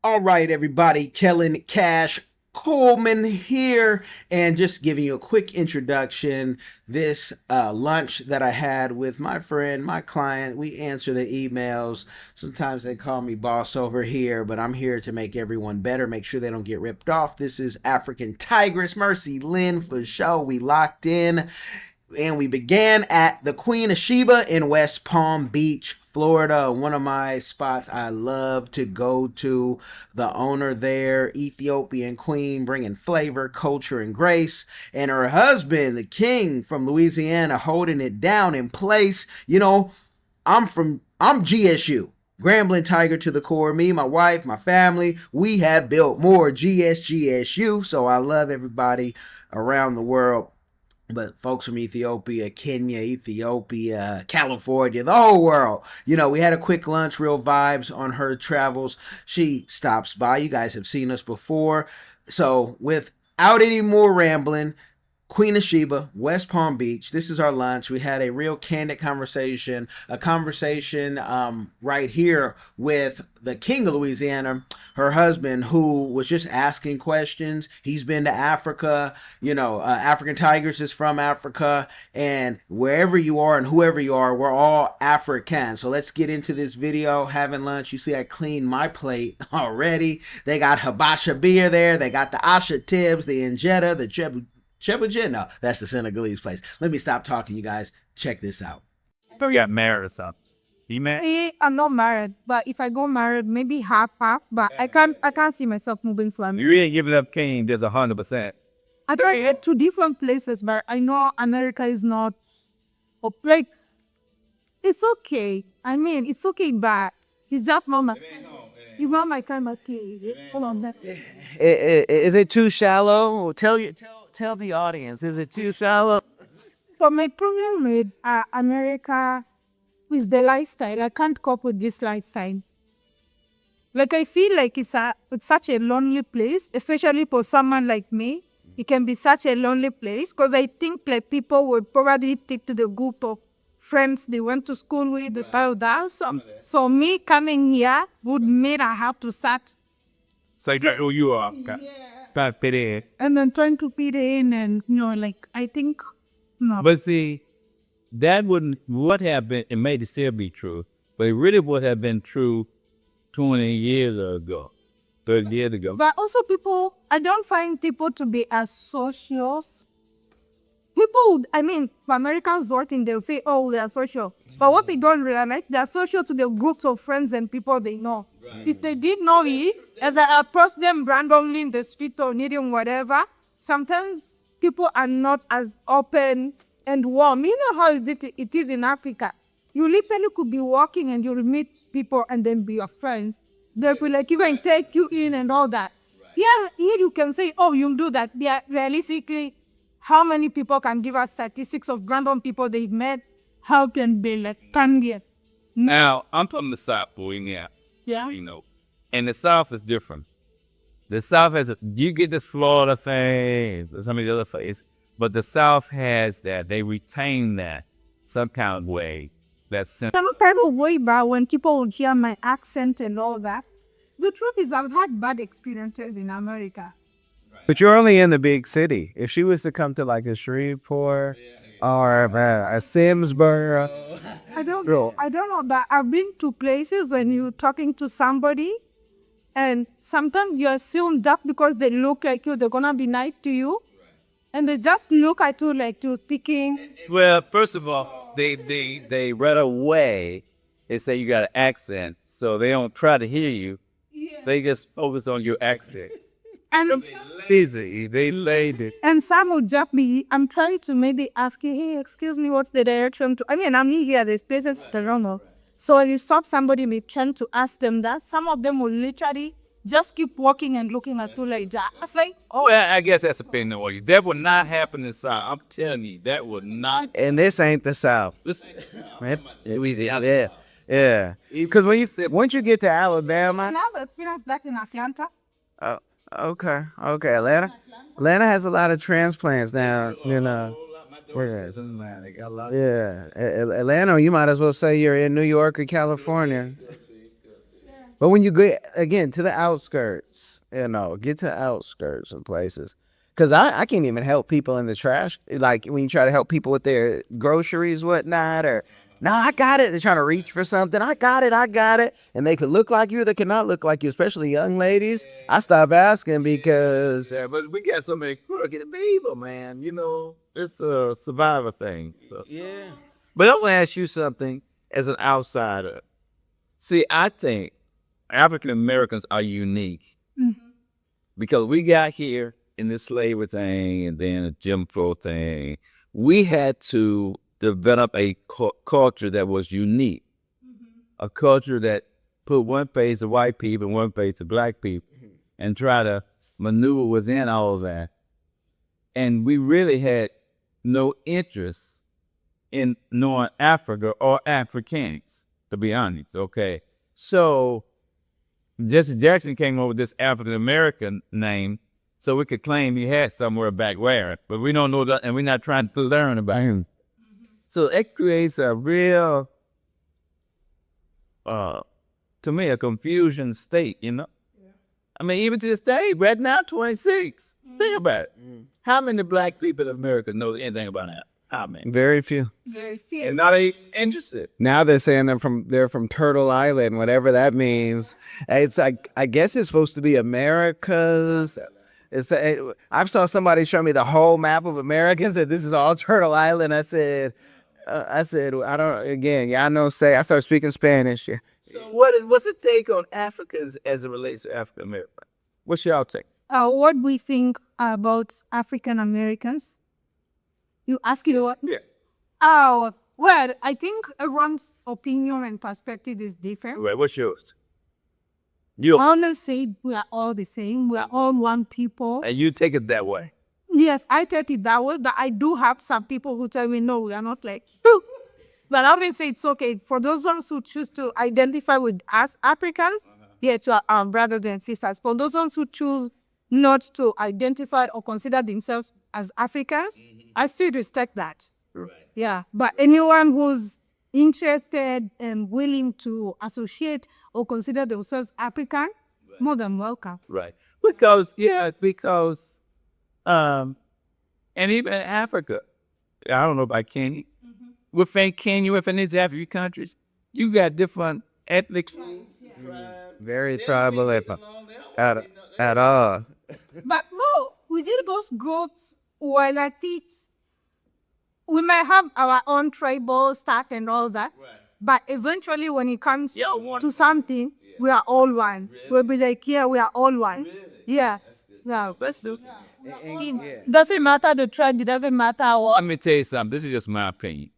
All right, everybody, Kellen, Kash, Coleman here, and just giving you a quick introduction. This lunch that I had with my friend, my client, we answer the emails. Sometimes they call me boss over here, but I'm here to make everyone better, make sure they don't get ripped off. This is African Tigress, Mercy Lynn for show. We locked in. And we began at the Queen of Sheba in West Palm Beach, Florida. One of my spots I love to go to. The owner there, Ethiopian queen, bringing flavor, culture, and grace. And her husband, the king from Louisiana, holding it down in place. You know, I'm GSU. Grambling Tiger to the core. Me, my wife, my family, we have built more GSGSU. So I love everybody around the world. But folks from Ethiopia, Kenya, California, the whole world. You know, we had a quick lunch, real vibes on her travels. She stops by. You guys have seen us before. So without any more rambling, Queen of Sheba, West Palm Beach. This is our lunch. We had a real candid conversation, a conversation right here with the King of Louisiana, her husband, who was just asking questions. He's been to Africa. You know, African Tigress is from Africa. And wherever you are and whoever you are, we're all African. So let's get into this video, having lunch. You see I cleaned my plate already. They got Habasha beer there. They got the Asha Tibbs, the Injetta, the Sheba, no, that's the Senegalese place. Let me stop talking, you guys. Check this out. But we got married or something. You married? I'm not married, but if I go married, maybe half. But I can't see myself moving slowly. You ain't giving up King just 100%. I tried to different places, but I know America is not like it's okay. I mean, it's okay, but it's just not my. You want my kind of tea? Hold on, that. Is it too shallow? Tell the audience. Is it too shallow? So my problem with America is the lifestyle. I can't cope with this lifestyle. Like I feel like it's such a lonely place, especially for someone like me. It can be such a lonely place because I think like people would probably stick to the group of friends they went to school with, about that. So me coming here would mean I have to start. So you who you are. Trying to fit in. And then trying to fit in and, like, I think, no. But see, that would have been, it may still be true, but it really would have been true 20 years ago, 30 years ago. But also I don't find people to be as socials. For Americans working, they'll say, oh, they're social. But what they don't realize, they're social to the groups of friends and people they know. Right. If they did know it, as I approach them randomly in the street or needing whatever, sometimes people are not as open and warm. You know how it is in Africa. You literally could be walking and you'll meet people and then be your friends. They'll be like, you can take you in and all that. Right. Here you can say, oh, you'll do that. Yeah, realistically, how many people can give us statistics of random people they've met? How can they can get? Now, I'm from the South, boy, yeah. Yeah. You know, and the South is different. The South you get this Florida thing, some of the other things, but the South has that. They retain that some kind of way. That's I'm not kind of way about when people would hear my accent and all that. The truth is, I've had bad experiences in America. But you're only in the big city. If she was to come to like a Shreveport or a Simsboro, I don't know, but I've been to places when you're talking to somebody and sometimes you assume that because they look like you, they're going to be nice to you. And they just look at you like you're speaking. Well, first of all, they right away, they say you got an accent, so they don't try to hear you. Yeah. They just focus on your accent. And easy, they laid it. And some would just be, I'm trying to maybe ask you, hey, excuse me, what's the direction to? I'm new here, there's places I don't know. So when you stop somebody, be trying to ask them that, some of them will literally just keep walking and looking at you like that. I was like, oh, I guess that's a thing. That would not happen in the South. I'm telling you, that would not. And this ain't the South. Yeah. Because once you get to Alabama, I have experience that in Atlanta. Okay. Atlanta has a lot of transplants now, you know. Yeah. Atlanta, you might as well say you're in New York or California. But when you get again to the outskirts, get to the outskirts and places. Cause I can't even help people in the trash. Like when you try to help people with their groceries, whatnot, or no, I got it. They're trying to reach for something. I got it. And they could look like you, they cannot look like you, especially young ladies. I stop asking because But we got so many crooked people, man. It's a survivor thing. So. Yeah. But I'm gonna ask you something as an outsider. See, I think African Americans are unique because we got here in this slavery thing and then the Jim Crow thing. We had to develop a culture that was unique, a culture that put one face of white people and one face of black people, and try to maneuver within all of that. And we really had no interest in knowing Africa or Africans, to be honest. Okay, so Jesse Jackson came up with this African American name so we could claim he had somewhere back where, but we don't know that, and we're not trying to learn about him. So it creates a real, to me, a confusion state, I mean, even to this day, right now, 26. Think about it. How many black people in America know anything about that? How many? very few. Very few. And not even interested. Now they're saying they're from Turtle Island, whatever that means. It's like I guess it's supposed to be America's. I saw somebody show me the whole map of America and said this is all Turtle Island. I said I don't. Again, yeah, I know. I started speaking Spanish. Yeah. So what's the take on Africa as it relates to African American? What's y'all take? What we think about African Americans? You asking what? Yeah. Oh, well, I think everyone's opinion and perspective is different. Right. What's yours? I want to say we are all the same. We are all one people. And you take it that way. Yes, I take it that way. But I do have some people who tell me, no, we are not like. But I always say it's okay. For those ones who choose to identify with us Africans, to our brothers and sisters. For those ones who choose not to identify or consider themselves as Africans, I still respect that. Right. Yeah, but anyone who's interested and willing to associate or consider themselves African, more than welcome. Right. Because, and even in Africa, I don't know about Kenya. Within Kenya, within these African countries, you got different ethnic. Very tribal at all. But no, within those groups, while I teach, we might have our own tribal stuff and all that. Right. But eventually, when it comes to something, we are all one. Really? We'll be like, yeah, we are all one. Really? Yeah. Yeah. Let's do it. Doesn't matter the tribe, it doesn't matter what. Let me tell you something. This is just my opinion.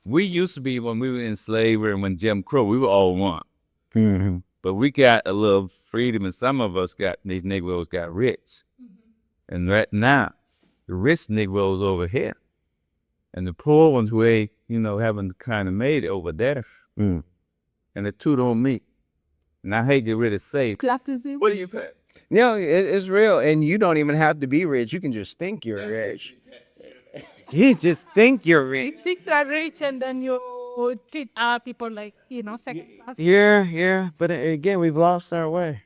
We used to be, when we were in slavery and when Jim Crow, we were all one. Mm-hmm. But we got a little freedom, and some of us these Negroes got rich. And right now, the rich Negroes over here. And the poor ones who ain't, haven't kind of made it over there. And the two don't meet. And I hate to really say, what do you pay? It's real. And you don't even have to be rich. You can just think you're rich. You just think you're rich. You think you're rich and then you treat people like, second class. Yeah. But again, we've lost our way.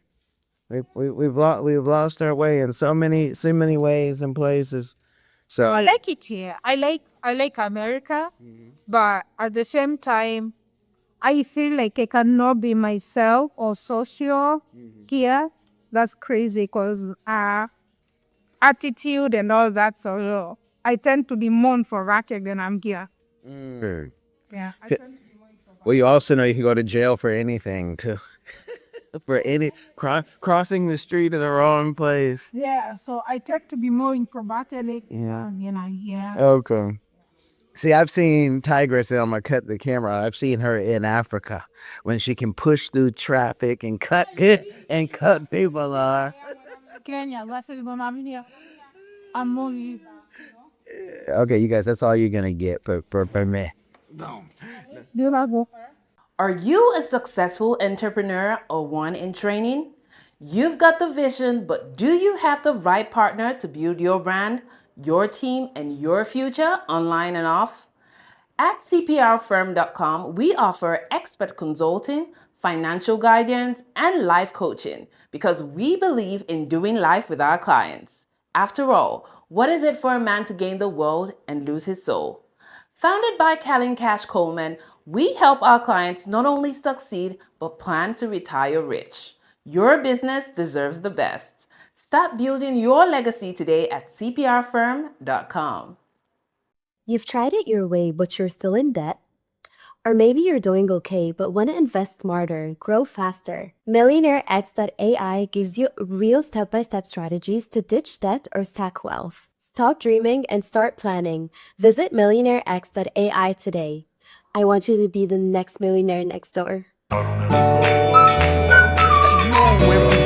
We've lost our way in so many ways and places. So I like it here. I like America, but at the same time, I feel like I cannot be myself or social here. That's crazy because attitude and all that. So I tend to be more infrared when I'm here. Yeah. I tend to be more infrared. Well, you also know you can go to jail for anything too. For any crossing the street in the wrong place. Yeah, so I tend to be more introverted. Yeah. Okay. See, I've seen Tigeress, I'm gonna cut the camera. I've seen her in Africa when she can push through traffic and cut people off. Kenya, I'm only. Okay, you guys, that's all you're gonna get for me. Are you a successful entrepreneur or one in training? You've got the vision, but do you have the right partner to build your brand, your team, and your future online and off? At CPRFIRM.com, we offer expert consulting, financial guidance, and life coaching because we believe in doing life with our clients. After all, what is it for a man to gain the world and lose his soul? Founded by Kellen Kash Coleman, we help our clients not only succeed but plan to retire rich. Your business deserves the best. Start building your legacy today at CPRFIRM.com. You've tried it your way, but you're still in debt? Or maybe you're doing okay, but want to invest smarter, grow faster. MillionaireX.ai gives you real step-by-step strategies to ditch debt or stack wealth. Stop dreaming and start planning. Visit MillionaireX.ai today. I want you to be the next millionaire next door. When we